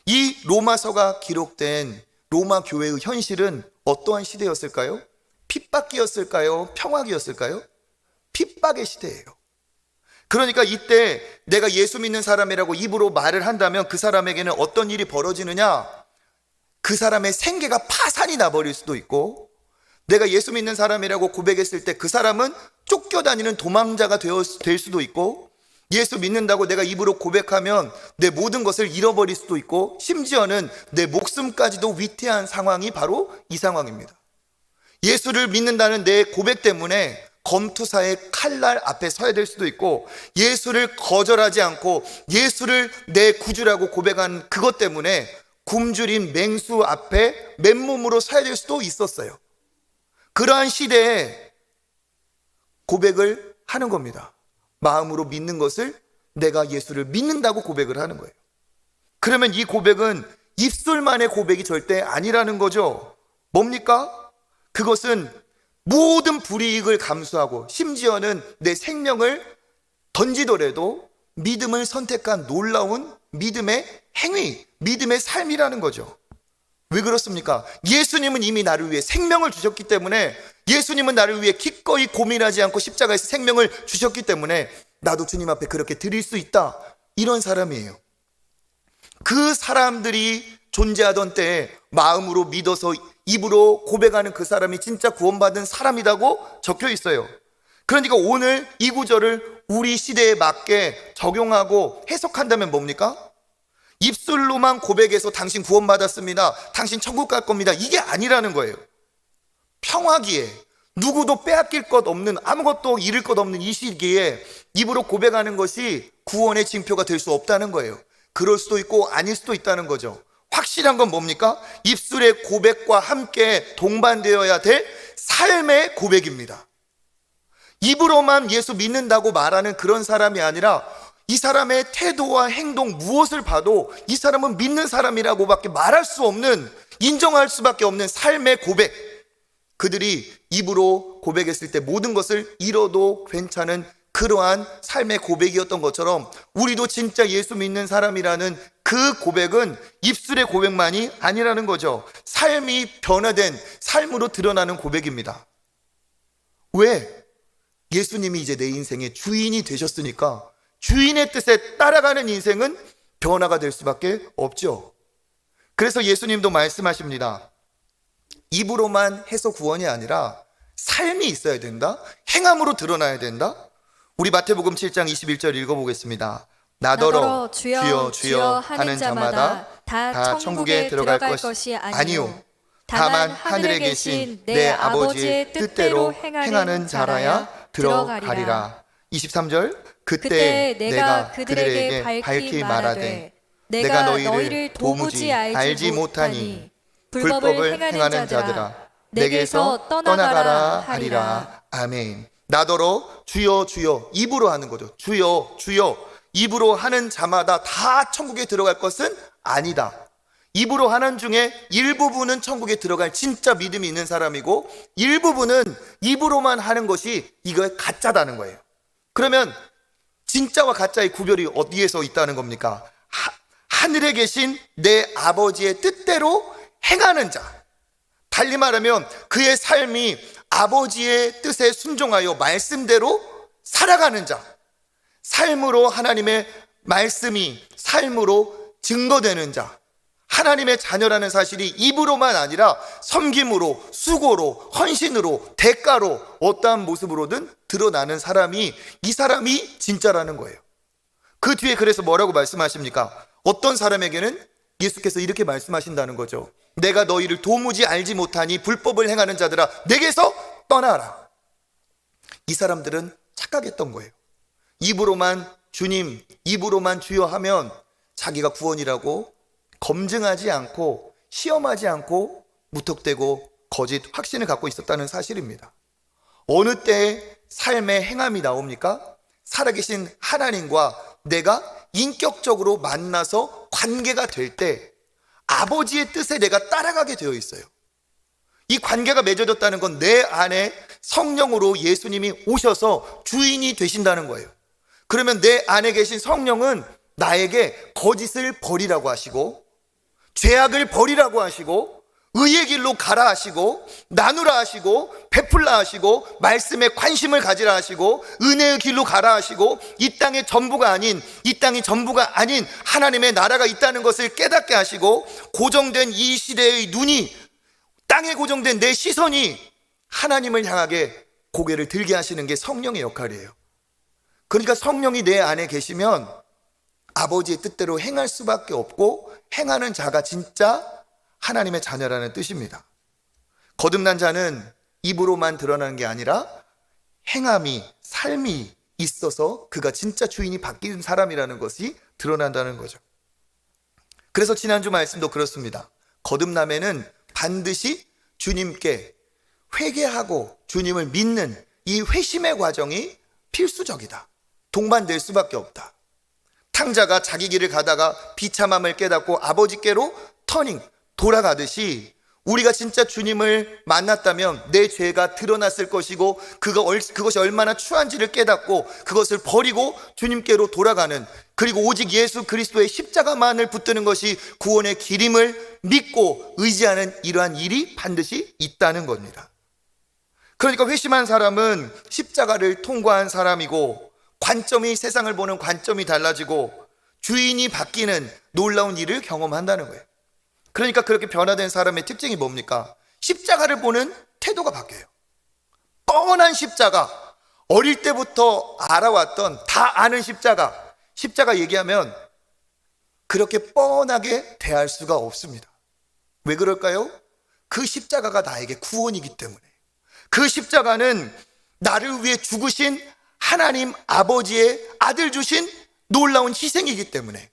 Speaker 1: 이 로마서가 기록된 로마 교회의 현실은 어떠한 시대였을까요? 핍박기였을까요? 평화기였을까요? 핍박의 시대예요. 그러니까 이때 내가 예수 믿는 사람이라고 입으로 말을 한다면 그 사람에게는 어떤 일이 벌어지느냐? 그 사람의 생계가 파산이 나버릴 수도 있고, 내가 예수 믿는 사람이라고 고백했을 때 그 사람은 쫓겨다니는 도망자가 될 수도 있고, 예수 믿는다고 내가 입으로 고백하면 내 모든 것을 잃어버릴 수도 있고, 심지어는 내 목숨까지도 위태한 상황이 바로 이 상황입니다. 예수를 믿는다는 내 고백 때문에 검투사의 칼날 앞에 서야 될 수도 있고, 예수를 거절하지 않고 예수를 내 구주라고 고백한 그것 때문에 굶주린 맹수 앞에 맨몸으로 서야 될 수도 있었어요. 그러한 시대에 고백을 하는 겁니다. 마음으로 믿는 것을 내가 예수를 믿는다고 고백을 하는 거예요. 그러면 이 고백은 입술만의 고백이 절대 아니라는 거죠. 뭡니까? 그것은 모든 불이익을 감수하고 심지어는 내 생명을 던지더라도 믿음을 선택한 놀라운 믿음의 행위, 믿음의 삶이라는 거죠. 왜 그렇습니까? 예수님은 이미 나를 위해 생명을 주셨기 때문에, 예수님은 나를 위해 기꺼이 고민하지 않고 십자가에서 생명을 주셨기 때문에 나도 주님 앞에 그렇게 드릴 수 있다, 이런 사람이에요. 그 사람들이 존재하던 때에 마음으로 믿어서 입으로 고백하는 그 사람이 진짜 구원받은 사람이라고 적혀 있어요. 그러니까 오늘 이 구절을 우리 시대에 맞게 적용하고 해석한다면 뭡니까? 입술로만 고백해서 당신 구원받았습니다, 당신 천국 갈 겁니다, 이게 아니라는 거예요. 평화기에, 누구도 빼앗길 것 없는, 아무것도 잃을 것 없는 이 시기에 입으로 고백하는 것이 구원의 징표가 될 수 없다는 거예요. 그럴 수도 있고 아닐 수도 있다는 거죠. 확실한 건 뭡니까? 입술의 고백과 함께 동반되어야 될 삶의 고백입니다. 입으로만 예수 믿는다고 말하는 그런 사람이 아니라 이 사람의 태도와 행동 무엇을 봐도 이 사람은 믿는 사람이라고밖에 말할 수 없는, 인정할 수밖에 없는 삶의 고백, 그들이 입으로 고백했을 때 모든 것을 잃어도 괜찮은 그러한 삶의 고백이었던 것처럼 우리도 진짜 예수 믿는 사람이라는 그 고백은 입술의 고백만이 아니라는 거죠. 삶이 변화된 삶으로 드러나는 고백입니다. 왜? 예수님이 이제 내 인생의 주인이 되셨으니까 주인의 뜻에 따라가는 인생은 변화가 될 수밖에 없죠. 그래서 예수님도 말씀하십니다. 입으로만 해서 구원이 아니라 삶이 있어야 된다, 행함으로 드러나야 된다. 우리 마태복음 7장 21절 읽어보겠습니다. 나더러 주여 주여 하는 자마다 다 천국에 들어갈 것이 아니요 다만 하늘에 계신 내 아버지의 뜻대로 행하는 자라야 들어가리라. 23절 그때 내가 그들에게 밝히 말하되 내가 너희를 도무지 알지 못하니 불법을 행하는 자들아 내게서 떠나가라 하리라. 아멘. 나더러 주여 주여, 입으로 하는 거죠. 주여 주여, 입으로 하는 자마다 다 천국에 들어갈 것은 아니다. 입으로 하는 중에 일부분은 천국에 들어갈 진짜 믿음이 있는 사람이고 일부분은 입으로만 하는 것이 이거 가짜다는 거예요. 그러면 진짜와 가짜의 구별이 어디에서 있다는 겁니까? 하늘에 계신 내 아버지의 뜻대로 행하는 자, 달리 말하면 그의 삶이 아버지의 뜻에 순종하여 말씀대로 살아가는 자, 삶으로 하나님의 말씀이 삶으로 증거되는 자, 하나님의 자녀라는 사실이 입으로만 아니라 섬김으로, 수고로, 헌신으로, 대가로, 어떠한 모습으로든 드러나는 사람이, 이 사람이 진짜라는 거예요. 그 뒤에 그래서 뭐라고 말씀하십니까? 어떤 사람에게는 예수께서 이렇게 말씀하신다는 거죠. 내가 너희를 도무지 알지 못하니 불법을 행하는 자들아 내게서 떠나라. 이 사람들은 착각했던 거예요. 입으로만 주님, 입으로만 주여 하면 자기가 구원이라고 검증하지 않고 시험하지 않고 무턱대고 거짓 확신을 갖고 있었다는 사실입니다. 어느 때에 삶의 행함이 나옵니까? 살아계신 하나님과 내가 인격적으로 만나서 관계가 될 때 아버지의 뜻에 내가 따라가게 되어 있어요. 이 관계가 맺어졌다는 건 내 안에 성령으로 예수님이 오셔서 주인이 되신다는 거예요. 그러면 내 안에 계신 성령은 나에게 거짓을 버리라고 하시고 죄악을 버리라고 하시고 의의 길로 가라 하시고 나누라 하시고 베풀라 하시고 말씀에 관심을 가지라 하시고 은혜의 길로 가라 하시고 이 땅의 전부가 아닌, 이 땅이 전부가 아닌 하나님의 나라가 있다는 것을 깨닫게 하시고 고정된 이 시대의 눈이, 땅에 고정된 내 시선이 하나님을 향하게 고개를 들게 하시는 게 성령의 역할이에요. 그러니까 성령이 내 안에 계시면 아버지의 뜻대로 행할 수밖에 없고 행하는 자가 진짜 하나님의 자녀라는 뜻입니다. 거듭난 자는 입으로만 드러나는 게 아니라 행함이, 삶이 있어서 그가 진짜 주인이 바뀐 사람이라는 것이 드러난다는 거죠. 그래서 지난주 말씀도 그렇습니다. 거듭남에는 반드시 주님께 회개하고 주님을 믿는 이 회심의 과정이 필수적이다. 동반될 수밖에 없다. 탕자가 자기 길을 가다가 비참함을 깨닫고 아버지께로 돌아가듯이 우리가 진짜 주님을 만났다면 내 죄가 드러났을 것이고 그것이 얼마나 추한지를 깨닫고 그것을 버리고 주님께로 돌아가는, 그리고 오직 예수 그리스도의 십자가만을 붙드는 것이 구원의 길임을 믿고 의지하는 이러한 일이 반드시 있다는 겁니다. 그러니까 회심한 사람은 십자가를 통과한 사람이고 관점이, 세상을 보는 관점이 달라지고 주인이 바뀌는 놀라운 일을 경험한다는 거예요. 그러니까 그렇게 변화된 사람의 특징이 뭡니까? 십자가를 보는 태도가 바뀌어요. 뻔한 십자가, 어릴 때부터 알아왔던, 다 아는 십자가 얘기하면 그렇게 뻔하게 대할 수가 없습니다. 왜 그럴까요? 그 십자가가 나에게 구원이기 때문에. 그 십자가는 나를 위해 죽으신 하나님 아버지의 아들 주신 놀라운 희생이기 때문에.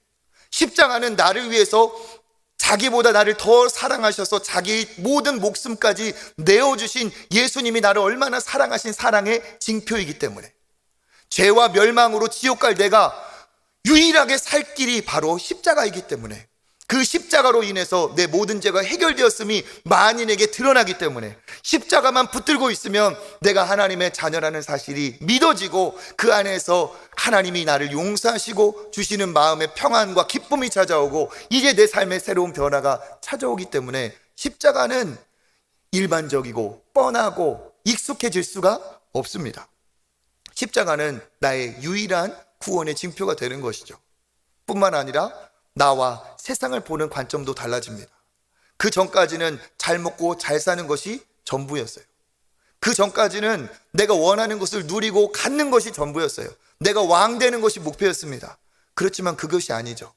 Speaker 1: 십자가는 나를 위해서 자기보다 나를 더 사랑하셔서 자기 모든 목숨까지 내어주신 예수님이 나를 얼마나 사랑하신 사랑의 징표이기 때문에. 죄와 멸망으로 지옥 갈 내가 유일하게 살 길이 바로 십자가이기 때문에, 그 십자가로 인해서 내 모든 죄가 해결되었음이 만인에게 드러나기 때문에, 십자가만 붙들고 있으면 내가 하나님의 자녀라는 사실이 믿어지고 그 안에서 하나님이 나를 용서하시고 주시는 마음의 평안과 기쁨이 찾아오고 이제 내 삶의 새로운 변화가 찾아오기 때문에 십자가는 일반적이고 뻔하고 익숙해질 수가 없습니다. 십자가는 나의 유일한 구원의 징표가 되는 것이죠. 뿐만 아니라 나와 세상을 보는 관점도 달라집니다. 그 전까지는 잘 먹고 잘 사는 것이 전부였어요. 그 전까지는 내가 원하는 것을 누리고 갖는 것이 전부였어요. 내가 왕 되는 것이 목표였습니다. 그렇지만 그것이 아니죠.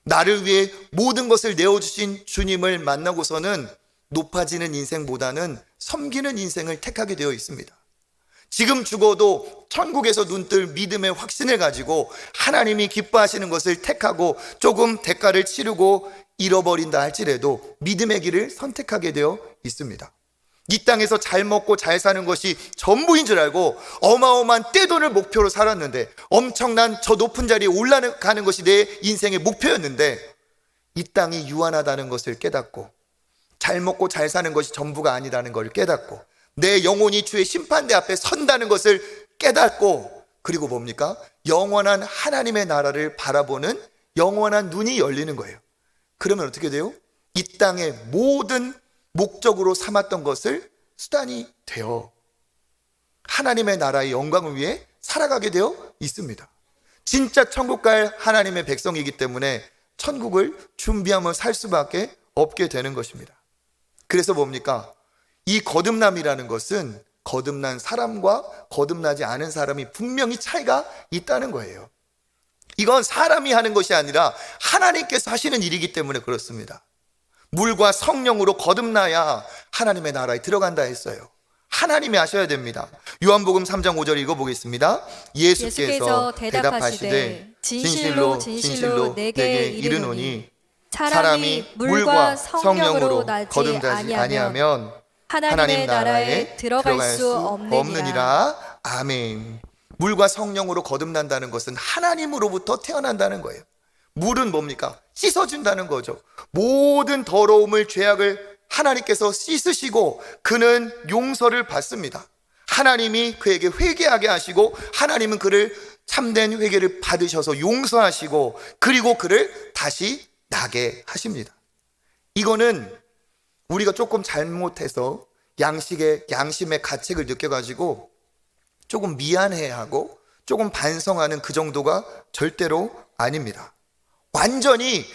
Speaker 1: 나를 위해 모든 것을 내어주신 주님을 만나고서는 높아지는 인생보다는 섬기는 인생을 택하게 되어 있습니다. 지금 죽어도 천국에서 눈뜰 믿음의 확신을 가지고 하나님이 기뻐하시는 것을 택하고 조금 대가를 치르고 잃어버린다 할지라도 믿음의 길을 선택하게 되어 있습니다. 이 땅에서 잘 먹고 잘 사는 것이 전부인 줄 알고 어마어마한 떼돈을 목표로 살았는데, 엄청난 저 높은 자리에 올라가는 것이 내 인생의 목표였는데, 이 땅이 유한하다는 것을 깨닫고 잘 먹고 잘 사는 것이 전부가 아니라는 걸 깨닫고 내 영혼이 주의 심판대 앞에 선다는 것을 깨닫고, 그리고 뭡니까? 영원한 하나님의 나라를 바라보는 영원한 눈이 열리는 거예요. 그러면 어떻게 돼요? 이 땅의 모든 목적으로 삼았던 것을 수단이 되어 하나님의 나라의 영광을 위해 살아가게 되어 있습니다. 진짜 천국 갈 하나님의 백성이기 때문에 천국을 준비하며 살 수밖에 없게 되는 것입니다. 그래서 뭡니까? 이 거듭남이라는 것은 거듭난 사람과 거듭나지 않은 사람이 분명히 차이가 있다는 거예요. 이건 사람이 하는 것이 아니라 하나님께서 하시는 일이기 때문에 그렇습니다. 물과 성령으로 거듭나야 하나님의 나라에 들어간다 했어요. 하나님이 하셔야 됩니다. 요한복음 3장 5절 읽어보겠습니다. 예수께서 대답하시되 진실로 진실로 내게 이르노니 사람이 물과 성령으로 거듭나지 아니하면 하나님 나라에 들어갈 수 없느니라. 아멘. 물과 성령으로 거듭난다는 것은 하나님으로부터 태어난다는 거예요. 물은 뭡니까? 씻어준다는 거죠. 모든 더러움을, 죄악을 하나님께서 씻으시고 그는 용서를 받습니다. 하나님이 그에게 회개하게 하시고 하나님은 그를 참된 회개를 받으셔서 용서하시고 그리고 그를 다시 나게 하십니다. 이거는 우리가 조금 잘못해서 양심의 가책을 느껴가지고 조금 미안해하고 조금 반성하는 그 정도가 절대로 아닙니다. 완전히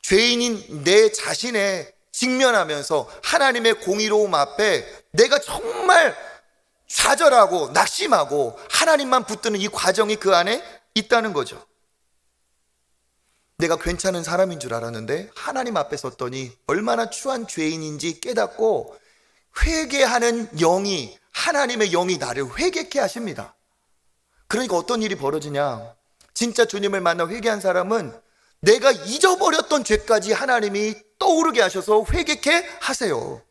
Speaker 1: 죄인인 내 자신에 직면하면서 하나님의 공의로움 앞에 내가 정말 좌절하고 낙심하고 하나님만 붙드는 이 과정이 그 안에 있다는 거죠. 내가 괜찮은 사람인 줄 알았는데 하나님 앞에 섰더니 얼마나 추한 죄인인지 깨닫고 회개하는 영이, 하나님의 영이 나를 회개케 하십니다. 그러니까 어떤 일이 벌어지냐? 진짜 주님을 만나 회개한 사람은 내가 잊어버렸던 죄까지 하나님이 떠오르게 하셔서 회개케 하세요.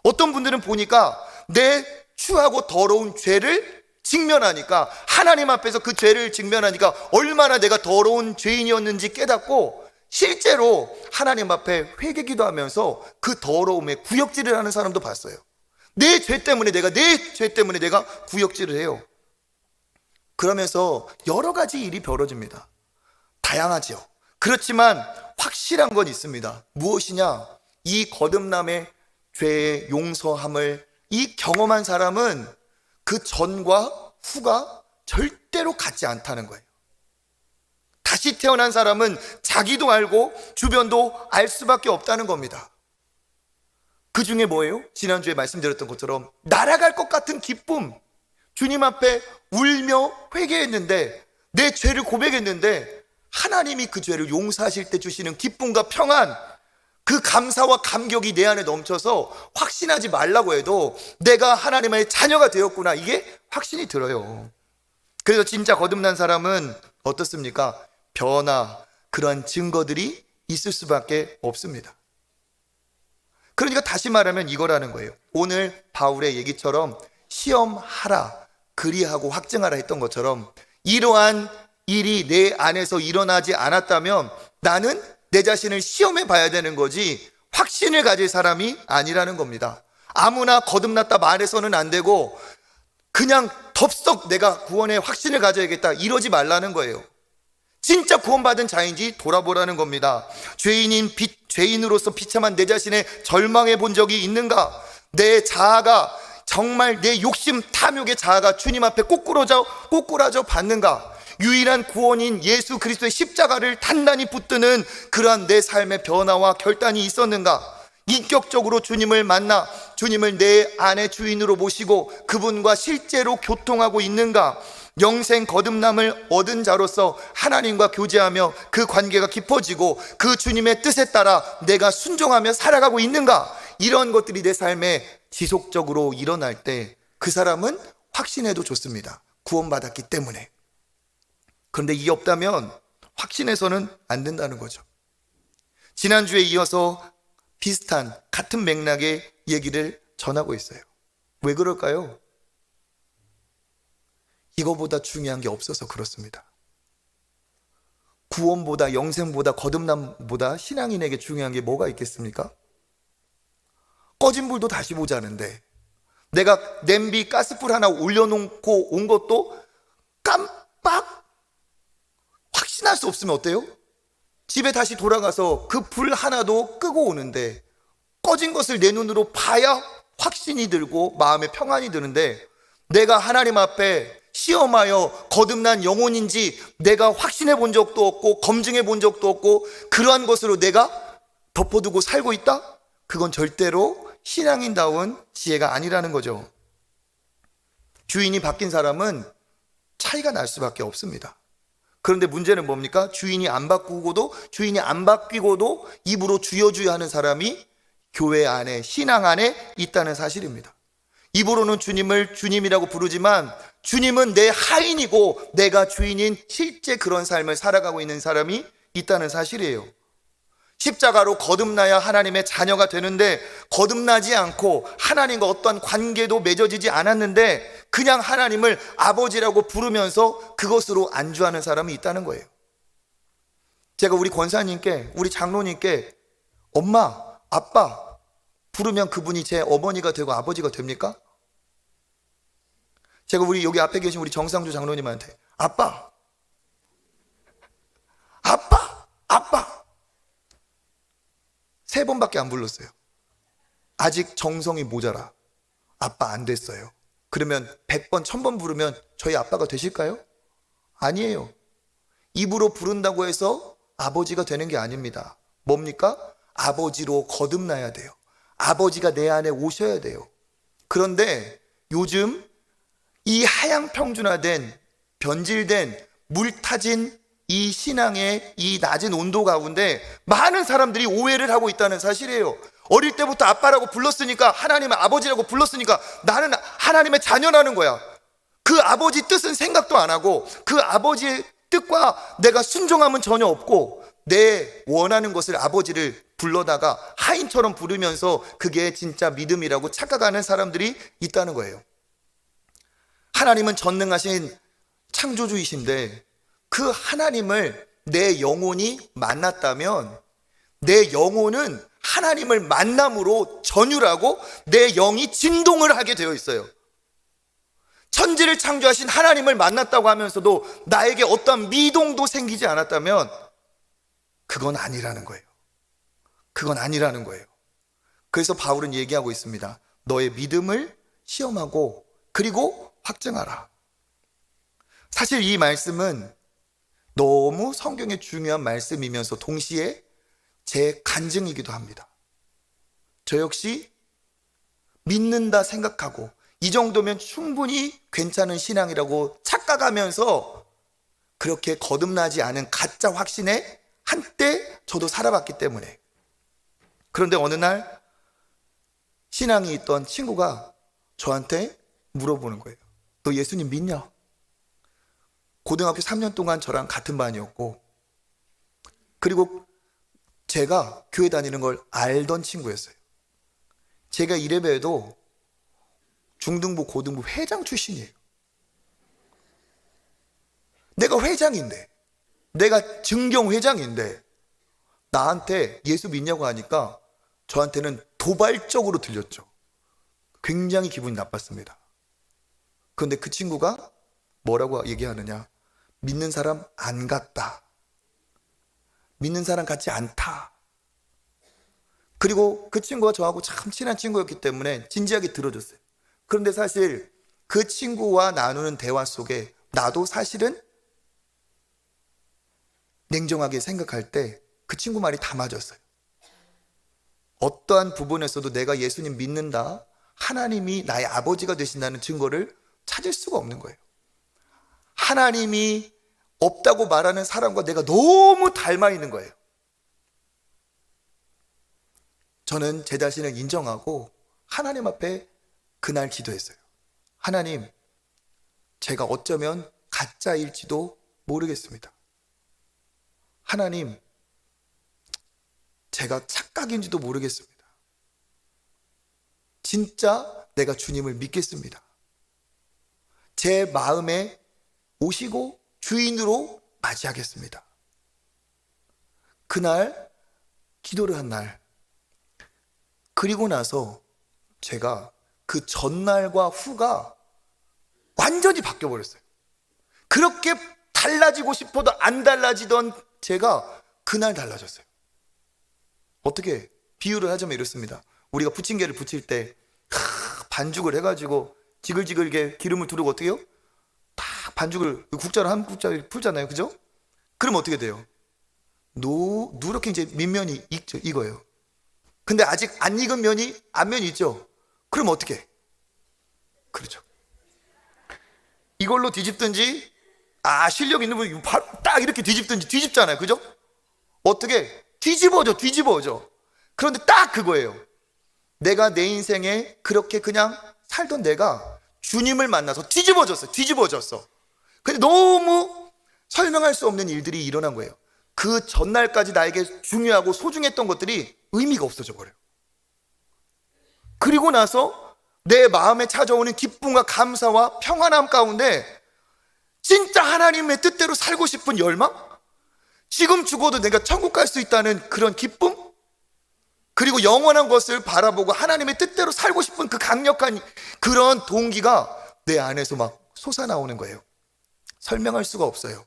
Speaker 1: 어떤 분들은 보니까 내 추하고 더러운 죄를 직면하니까, 하나님 앞에서 그 죄를 직면하니까 얼마나 내가 더러운 죄인이었는지 깨닫고 실제로 하나님 앞에 회개 기도하면서 그 더러움에 구역질을 하는 사람도 봤어요. 내 죄 때문에 내가 구역질을 해요. 그러면서 여러 가지 일이 벌어집니다. 다양하죠. 그렇지만 확실한 건 있습니다. 무엇이냐? 이 거듭남의 죄의 용서함을 이 경험한 사람은 그 전과 후가 절대로 같지 않다는 거예요. 다시 태어난 사람은 자기도 알고 주변도 알 수밖에 없다는 겁니다. 그 중에 뭐예요? 지난주에 말씀드렸던 것처럼 날아갈 것 같은 기쁨, 주님 앞에 울며 회개했는데, 내 죄를 고백했는데 하나님이 그 죄를 용서하실 때 주시는 기쁨과 평안, 그 감사와 감격이 내 안에 넘쳐서 확신하지 말라고 해도 내가 하나님의 자녀가 되었구나, 이게 확신이 들어요. 그래서 진짜 거듭난 사람은 어떻습니까? 변화, 그런 증거들이 있을 수밖에 없습니다. 그러니까 다시 말하면 이거라는 거예요. 오늘 바울의 얘기처럼 시험하라, 그리하고 확증하라 했던 것처럼 이러한 일이 내 안에서 일어나지 않았다면 나는 내 자신을 시험해 봐야 되는 거지 확신을 가질 사람이 아니라는 겁니다. 아무나 거듭났다 말해서는 안 되고 그냥 덥석 내가 구원의 확신을 가져야겠다 이러지 말라는 거예요. 진짜 구원받은 자인지 돌아보라는 겁니다. 죄인으로서 비참한 내 자신의 절망해 본 적이 있는가? 내 자아가 정말 내 욕심 탐욕의 자아가 주님 앞에 꼬꾸라져 받는가? 유일한 구원인 예수 그리스도의 십자가를 단단히 붙드는 그러한 내 삶의 변화와 결단이 있었는가? 인격적으로 주님을 만나 주님을 내 안의 주인으로 모시고 그분과 실제로 교통하고 있는가? 영생 거듭남을 얻은 자로서 하나님과 교제하며 그 관계가 깊어지고 그 주님의 뜻에 따라 내가 순종하며 살아가고 있는가? 이런 것들이 내 삶에 지속적으로 일어날 때 그 사람은 확신해도 좋습니다. 구원받았기 때문에. 그런데 이게 없다면 확신해서는 안 된다는 거죠. 지난주에 이어서 비슷한 같은 맥락의 얘기를 전하고 있어요. 왜 그럴까요? 이거보다 중요한 게 없어서 그렇습니다. 구원보다, 영생보다, 거듭남보다 신앙인에게 중요한 게 뭐가 있겠습니까? 꺼진 불도 다시 보자는데 내가 냄비 가스불 하나 올려놓고 온 것도 깜빡 확신할 수 없으면 어때요? 집에 다시 돌아가서 그 불 하나도 끄고 오는데 꺼진 것을 내 눈으로 봐야 확신이 들고 마음에 평안이 드는데, 내가 하나님 앞에 시험하여 거듭난 영혼인지 내가 확신해 본 적도 없고 검증해 본 적도 없고 그러한 것으로 내가 덮어두고 살고 있다? 그건 절대로 신앙인다운 지혜가 아니라는 거죠. 주인이 바뀐 사람은 차이가 날 수밖에 없습니다. 그런데 문제는 뭡니까? 주인이 안 바뀌고도 입으로 주여 하는 사람이 교회 안에, 신앙 안에 있다는 사실입니다. 입으로는 주님을 주님이라고 부르지만 주님은 내 하인이고 내가 주인인 실제 그런 삶을 살아가고 있는 사람이 있다는 사실이에요. 십자가로 거듭나야 하나님의 자녀가 되는데 거듭나지 않고 하나님과 어떠한 관계도 맺어지지 않았는데 그냥 하나님을 아버지라고 부르면서 그것으로 안주하는 사람이 있다는 거예요. 제가 우리 권사님께, 우리 장로님께 엄마, 아빠 부르면 그분이 제 어머니가 되고 아버지가 됩니까? 제가 우리 여기 앞에 계신 우리 정상주 장로님한테 아빠 세 번밖에 안 불렀어요. 아직 정성이 모자라. 아빠 안 됐어요. 그러면 100번, 1000번 부르면 저희 아빠가 되실까요? 아니에요. 입으로 부른다고 해서 아버지가 되는 게 아닙니다. 뭡니까? 아버지로 거듭나야 돼요. 아버지가 내 안에 오셔야 돼요. 그런데 요즘 이 하향평준화된, 변질된, 물타진 이 신앙의 이 낮은 온도 가운데 많은 사람들이 오해를 하고 있다는 사실이에요. 어릴 때부터 아빠라고 불렀으니까, 하나님의 아버지라고 불렀으니까 나는 하나님의 자녀라는 거야. 그 아버지 뜻은 생각도 안 하고 그 아버지의 뜻과 내가 순종함은 전혀 없고 내 원하는 것을 아버지를 불러다가 하인처럼 부르면서 그게 진짜 믿음이라고 착각하는 사람들이 있다는 거예요. 하나님은 전능하신 창조주이신데 그 하나님을 내 영혼이 만났다면 내 영혼은 하나님을 만남으로 전율하고 내 영이 진동을 하게 되어 있어요. 천지를 창조하신 하나님을 만났다고 하면서도 나에게 어떠한 미동도 생기지 않았다면 그건 아니라는 거예요. 그건 아니라는 거예요. 그래서 바울은 얘기하고 있습니다. 너의 믿음을 시험하고 그리고 확증하라. 사실 이 말씀은 너무 성경에 중요한 말씀이면서 동시에 제 간증이기도 합니다. 저 역시 믿는다 생각하고 이 정도면 충분히 괜찮은 신앙이라고 착각하면서 그렇게 거듭나지 않은 가짜 확신에 한때 저도 살아봤기 때문에. 그런데 어느 날 신앙이 있던 친구가 저한테 물어보는 거예요. 너 예수님 믿냐? 고등학교 3년 동안 저랑 같은 반이었고, 그리고 제가 교회 다니는 걸 알던 친구였어요. 제가 이래봬도 중등부 고등부 회장 출신이에요. 내가 회장인데, 내가 증경회장인데 나한테 예수 믿냐고 하니까 저한테는 도발적으로 들렸죠. 굉장히 기분이 나빴습니다. 그런데 그 친구가 뭐라고 얘기하느냐? 믿는 사람 안 같다. 믿는 사람 같지 않다. 그리고 그 친구가 저하고 참 친한 친구였기 때문에 진지하게 들어줬어요. 그런데 사실 그 친구와 나누는 대화 속에 나도 사실은 냉정하게 생각할 때 그 친구 말이 다 맞았어요. 어떠한 부분에서도 내가 예수님 믿는다, 하나님이 나의 아버지가 되신다는 증거를 찾을 수가 없는 거예요. 하나님이 없다고 말하는 사람과 내가 너무 닮아 있는 거예요. 저는 제 자신을 인정하고 하나님 앞에 그날 기도했어요. 하나님, 제가 어쩌면 가짜일지도 모르겠습니다. 하나님, 제가 착각인지도 모르겠습니다. 진짜 내가 주님을 믿겠습니다. 제 마음에 오시고 주인으로 맞이하겠습니다. 그날 기도를 한 날, 그리고 나서 제가 그 전날과 후가 완전히 바뀌어버렸어요. 그렇게 달라지고 싶어도 안 달라지던 제가 그날 달라졌어요. 어떻게 비유를 하자면 이렇습니다. 우리가 부침개를 부칠 때 반죽을 해가지고 지글지글게 기름을 두르고 어떻게 해요? 딱 반죽을 국자로 한 국자를 풀잖아요. 그죠? 그럼 어떻게 돼요? 누렇게 이제 밑면이 익죠. 이거예요. 근데 아직 안 익은 면이 앞면이 있죠. 그럼 어떻게 해? 그렇죠. 이걸로 뒤집든지, 실력 있는 분이 딱 이렇게 뒤집든지 뒤집잖아요. 그죠? 어떻게? 뒤집어져. 그런데 딱 그거예요. 내가 내 인생에 그렇게 그냥 살던 내가 주님을 만나서 뒤집어졌어. 근데 너무 설명할 수 없는 일들이 일어난 거예요. 그 전날까지 나에게 중요하고 소중했던 것들이 의미가 없어져 버려요. 그리고 나서 내 마음에 찾아오는 기쁨과 감사와 평안함 가운데 진짜 하나님의 뜻대로 살고 싶은 열망? 지금 죽어도 내가 천국 갈 수 있다는 그런 기쁨? 그리고 영원한 것을 바라보고 하나님의 뜻대로 살고 싶은 그 강력한 그런 동기가 내 안에서 막 솟아나오는 거예요. 설명할 수가 없어요.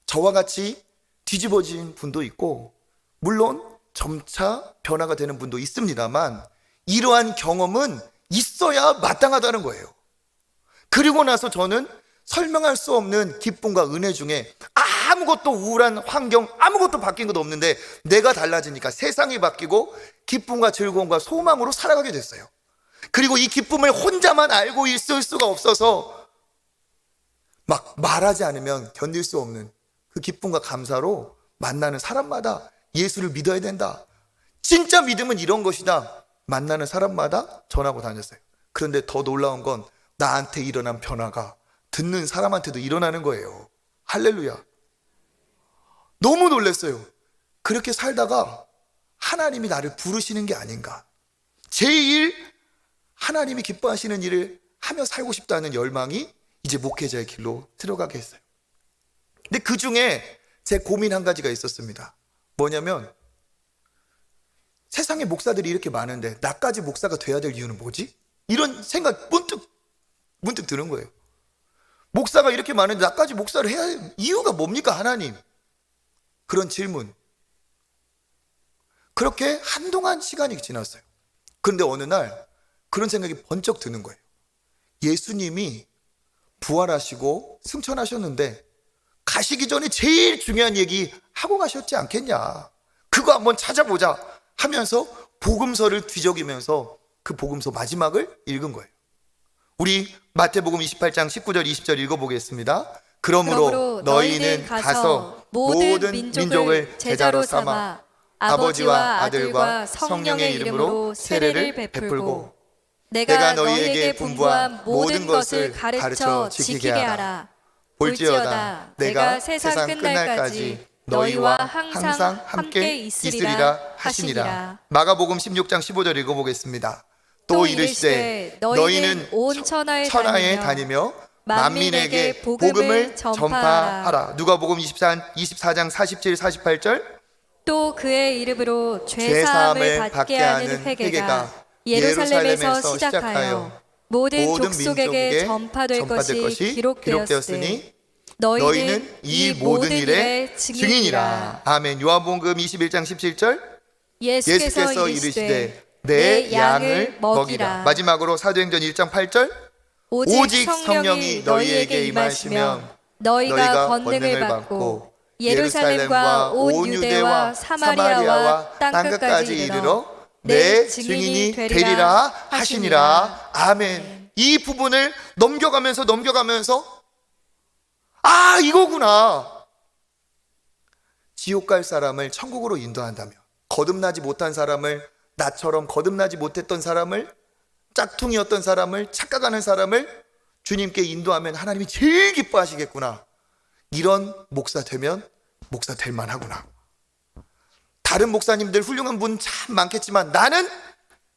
Speaker 1: 저와 같이 뒤집어진 분도 있고, 물론 점차 변화가 되는 분도 있습니다만 이러한 경험은 있어야 마땅하다는 거예요. 그리고 나서 저는 설명할 수 없는 기쁨과 은혜 중에 아무것도 우울한 환경, 아무것도 바뀐 것도 없는데 내가 달라지니까 세상이 바뀌고 기쁨과 즐거움과 소망으로 살아가게 됐어요. 그리고 이 기쁨을 혼자만 알고 있을 수가 없어서 막 말하지 않으면 견딜 수 없는 그 기쁨과 감사로 만나는 사람마다 예수를 믿어야 된다. 진짜 믿음은 이런 것이다. 만나는 사람마다 전하고 다녔어요. 그런데 더 놀라운 건 나한테 일어난 변화가 듣는 사람한테도 일어나는 거예요. 할렐루야. 너무 놀랐어요. 그렇게 살다가 하나님이 나를 부르시는 게 아닌가. 제일 하나님이 기뻐하시는 일을 하며 살고 싶다는 열망이 이제 목회자의 길로 들어가게 했어요. 근데 그 중에 제 고민 한 가지가 있었습니다. 뭐냐면 세상에 목사들이 이렇게 많은데 나까지 목사가 돼야 될 이유는 뭐지? 이런 생각 문득 드는 거예요. 목사가 이렇게 많은데 나까지 목사를 해야 할 이유가 뭡니까, 하나님? 그런 질문. 그렇게 한동안 시간이 지났어요. 그런데 어느 날 그런 생각이 번쩍 드는 거예요. 예수님이 부활하시고 승천하셨는데 가시기 전에 제일 중요한 얘기 하고 가셨지 않겠냐, 그거 한번 찾아보자 하면서 복음서를 뒤적이면서 그 복음서 마지막을 읽은 거예요. 우리 마태복음 28장 19절 20절 읽어보겠습니다. 그러므로 너희는 가서 모든 민족을 제자로 삼아 아버지와 아들과 성령의 이름으로 세례를 베풀고 내가 너희에게 분부한 모든 것을 가르쳐 지키게 하라. 볼지어다 내가 세상 끝날까지 너희와 항상 함께 있으리라 하시니라. 마가복음 16장 15절 읽어보겠습니다. 또 이르시되 너희는 온 천하에 다니며 만민에게 복음을 전파하라. 누가복음 24장 47, 48절.
Speaker 2: 또 그의 이름으로 죄사함을 받게 하는 회개가 예루살렘에서 시작하여 모든 족속에게 전파될 것이 기록되었으니 너희는 이 모든 일의 증인이라.
Speaker 1: 아멘. 요한복음 21장 17절.
Speaker 2: 예수께서 이르시되
Speaker 1: 내 양을 먹이라. 마지막으로 사도행전 1장 8절. 오직 성령이 너희에게 임하시면 너희가 권능을 받고 예루살렘과 온 유대와 사마리아와 땅끝까지 이르러 내 증인이 되리라 하시니라. 아멘. 이 부분을 넘겨가면서 아, 이거구나. 지옥 갈 사람을 천국으로 인도한다면, 거듭나지 못한 사람을, 나처럼 거듭나지 못했던 사람을, 짝퉁이었던 사람을, 착각하는 사람을 주님께 인도하면 하나님이 제일 기뻐하시겠구나. 이런 목사 되면 목사 될 만하구나. 다른 목사님들 훌륭한 분 참 많겠지만 나는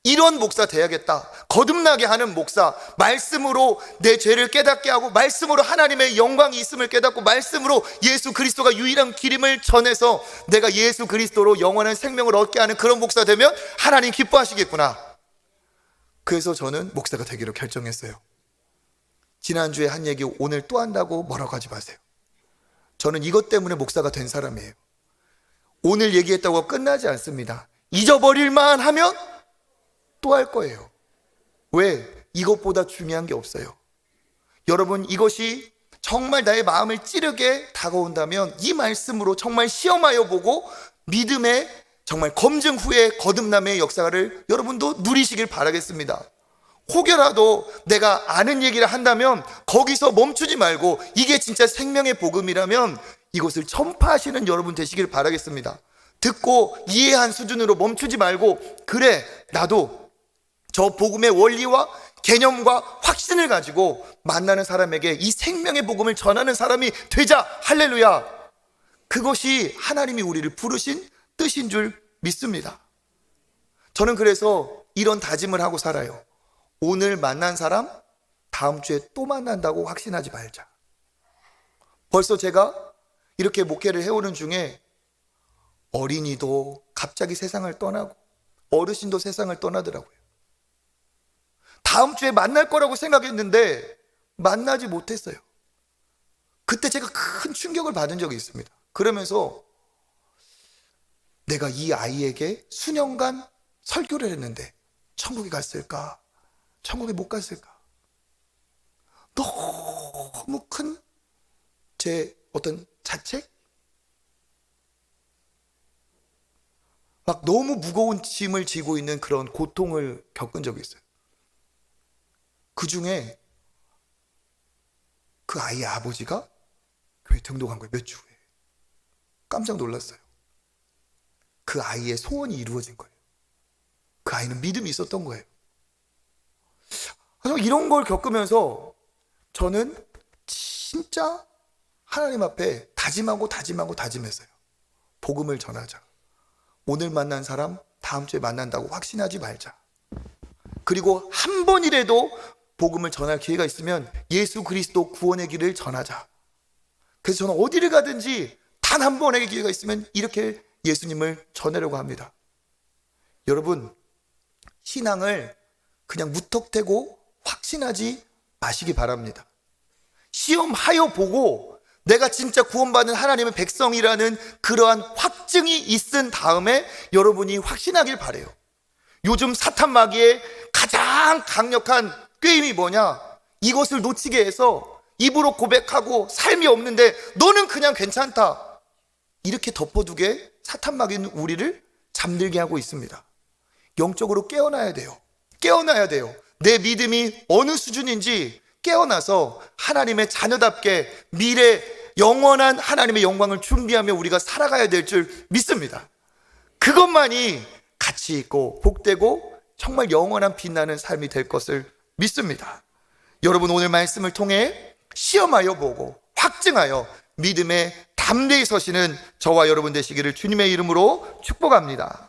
Speaker 1: 이런 목사 돼야겠다. 거듭나게 하는 목사, 말씀으로 내 죄를 깨닫게 하고 말씀으로 하나님의 영광이 있음을 깨닫고 말씀으로 예수 그리스도가 유일한 길임을 전해서 내가 예수 그리스도로 영원한 생명을 얻게 하는 그런 목사 되면 하나님 기뻐하시겠구나. 그래서 저는 목사가 되기로 결정했어요. 지난주에 한 얘기 오늘 또 한다고 뭐라고 하지 마세요. 저는 이것 때문에 목사가 된 사람이에요. 오늘 얘기했다고 끝나지 않습니다. 잊어버릴만 하면 또 할 거예요. 왜? 이것보다 중요한 게 없어요. 여러분, 이것이 정말 나의 마음을 찌르게 다가온다면 이 말씀으로 정말 시험하여 보고 믿음의 정말 검증 후에 거듭남의 역사를 여러분도 누리시길 바라겠습니다. 혹여라도 내가 아는 얘기를 한다면 거기서 멈추지 말고 이게 진짜 생명의 복음이라면 이것을 전파하시는 여러분 되시길 바라겠습니다. 듣고 이해한 수준으로 멈추지 말고, 그래, 나도 저 복음의 원리와 개념과 확신을 가지고 만나는 사람에게 이 생명의 복음을 전하는 사람이 되자. 할렐루야. 그것이 하나님이 우리를 부르신 뜻인 줄 믿습니다. 저는 그래서 이런 다짐을 하고 살아요. 오늘 만난 사람 다음 주에 또 만난다고 확신하지 말자. 벌써 제가 이렇게 목회를 해오는 중에 어린이도 갑자기 세상을 떠나고 어르신도 세상을 떠나더라고요. 다음 주에 만날 거라고 생각했는데 만나지 못했어요. 그때 제가 큰 충격을 받은 적이 있습니다. 그러면서 내가 이 아이에게 수년간 설교를 했는데 천국에 갔을까? 천국에 못 갔을까? 너무 큰 제 어떤 자책? 막 너무 무거운 짐을 지고 있는 그런 고통을 겪은 적이 있어요. 그 중에 그 아이의 아버지가 교회 등록한 거예요. 몇 주 후에. 깜짝 놀랐어요. 그 아이의 소원이 이루어진 거예요. 그 아이는 믿음이 있었던 거예요. 그래서 이런 걸 겪으면서 저는 진짜 하나님 앞에 다짐했어요. 복음을 전하자. 오늘 만난 사람 다음 주에 만난다고 확신하지 말자. 그리고 한 번이라도 복음을 전할 기회가 있으면 예수 그리스도 구원의 길을 전하자. 그래서 저는 어디를 가든지 단 한 번의 기회가 있으면 이렇게 예수님을 전하려고 합니다. 여러분, 신앙을 그냥 무턱대고 확신하지 마시기 바랍니다. 시험하여 보고 내가 진짜 구원받은 하나님의 백성이라는 그러한 확증이 있은 다음에 여러분이 확신하길 바라요. 요즘 사탄 마귀의 가장 강력한 꾀임이 뭐냐? 이것을 놓치게 해서 입으로 고백하고 삶이 없는데 너는 그냥 괜찮다, 이렇게 덮어두게 사탄 마귀는 우리를 잠들게 하고 있습니다. 영적으로 깨어나야 돼요. 깨어나야 돼요. 내 믿음이 어느 수준인지 깨어나서 하나님의 자녀답게 미래 영원한 하나님의 영광을 준비하며 우리가 살아가야 될 줄 믿습니다. 그것만이 가치 있고 복되고 정말 영원한 빛나는 삶이 될 것을 믿습니다. 여러분, 오늘 말씀을 통해 시험하여 보고 확증하여 믿음에 담대히 서시는 저와 여러분 되시기를 주님의 이름으로 축복합니다.